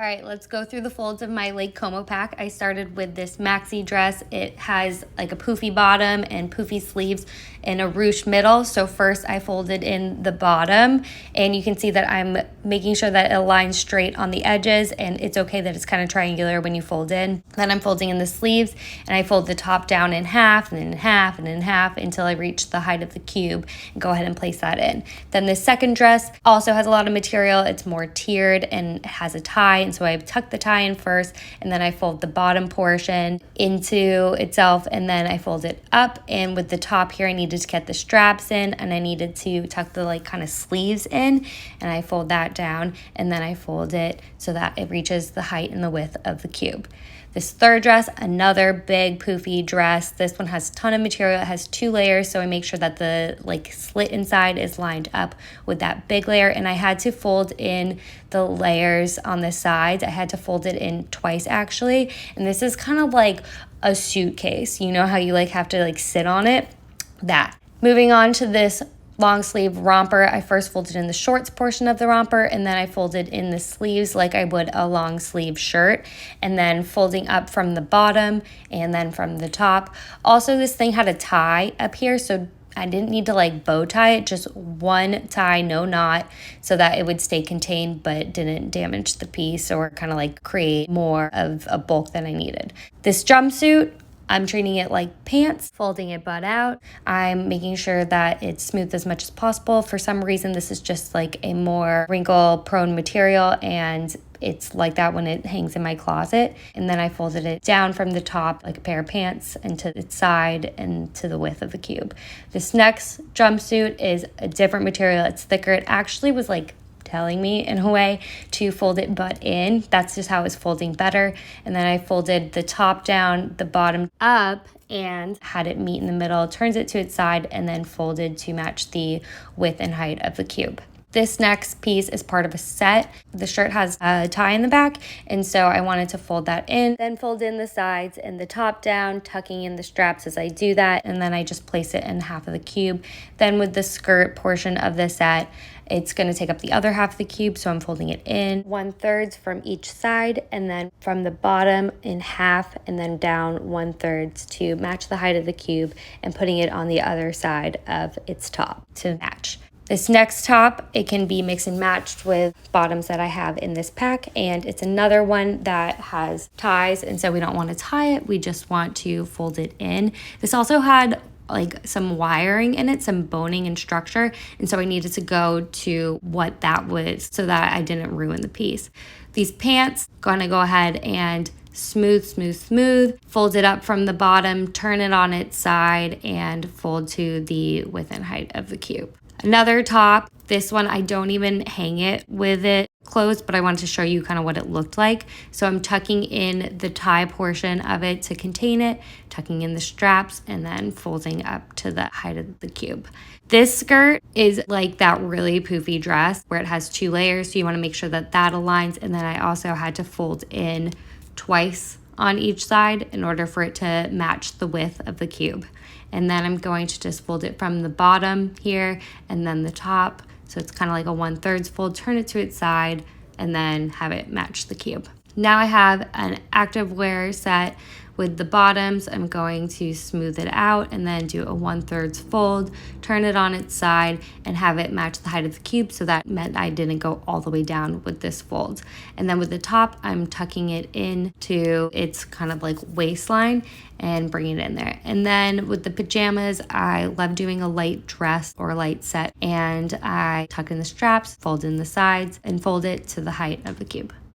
All right, let's go through the folds of my Lake Como pack. I started with this maxi dress. It has like a poofy bottom and poofy sleeves and a ruched middle. So first I folded in the bottom, and you can see that I'm making sure that it aligns straight on the edges, and it's okay that it's kind of triangular when you fold in. Then I'm folding in the sleeves, and I fold the top down in half and then in half and in half until I reach the height of the cube, and go ahead and place that in. Then the second dress also has a lot of material. It's more tiered and has a tie, and so I tuck the tie in first, and then I fold the bottom portion into itself, and then I fold it up. And with the top here, I needed to get the straps in, and I needed to tuck the like kind of sleeves in, and I fold that down, and then I fold it so that it reaches the height and the width of the cube. This third dress, another big poofy dress. This one has a ton of material. It has 2 layers, so I make sure that the like slit inside is lined up with that big layer. And I had to fold in the layers on the sides. I had to fold it in twice actually. And this is kind of like a suitcase. You know how you like have to like sit on it? That. Moving on to this long sleeve romper, I first folded in the shorts portion of the romper, and then I folded in the sleeves like I would a long sleeve shirt, and then folding up from the bottom and then from the top. Also, this thing had a tie up here, so I didn't need to like bow tie it, just one tie, no knot, so that it would stay contained but didn't damage the piece or kind of like create more of a bulk than I needed. This jumpsuit, I'm treating it like pants, folding it butt out. I'm making sure that it's smooth as much as possible. For some reason, this is just like a more wrinkle-prone material, and it's like that when it hangs in my closet. And then I folded it down from the top like a pair of pants and to its side and to the width of the cube. This next jumpsuit is a different material. It's thicker. It actually was like telling me in a way to fold it butt in. That's just how I was folding better. And then I folded the top down, the bottom up, and had it meet in the middle, turns it to its side, and then folded to match the width and height of the cube. This next piece is part of a set. The shirt has a tie in the back, and so I wanted to fold that in, then fold in the sides and the top down, tucking in the straps as I do that, and then I just place it in half of the cube. Then with the skirt portion of the set, it's going to take up the other half of the cube, so I'm folding it in 1/3 from each side, and then from the bottom in half, and then down 1/3 to match the height of the cube, and putting it on the other side of its top to match. This next top, it can be mixed and matched with bottoms that I have in this pack, and it's another one that has ties, and so we don't want to tie it, we just want to fold it in. This also had like some wiring in it, some boning and structure, and so I needed to go to what that was so that I didn't ruin the piece. These pants, gonna go ahead and smooth, fold it up from the bottom, turn it on its side, and fold to the width and height of the cube. Another top, this one I don't even hang it with it closed, but I wanted to show you kind of what it looked like. So I'm tucking in the tie portion of it to contain it, tucking in the straps, and then folding up to the height of the cube. This skirt is like that really poofy dress where it has 2 layers, so you want to make sure that that aligns. And then I also had to fold in twice on each side in order for it to match the width of the cube. And then I'm going to just fold it from the bottom here and then the top. So it's kind of like a 1/3 fold, turn it to its side, and then have it match the cube. Now I have an activewear set with the bottoms. I'm going to smooth it out and then do a 1/3 fold, turn it on its side, and have it match the height of the cube, so that meant I didn't go all the way down with this fold. And then with the top, I'm tucking it in to its kind of like waistline and bringing it in there. And then with the pajamas, I love doing a light dress or light set, and I tuck in the straps, fold in the sides, and fold it to the height of the cube.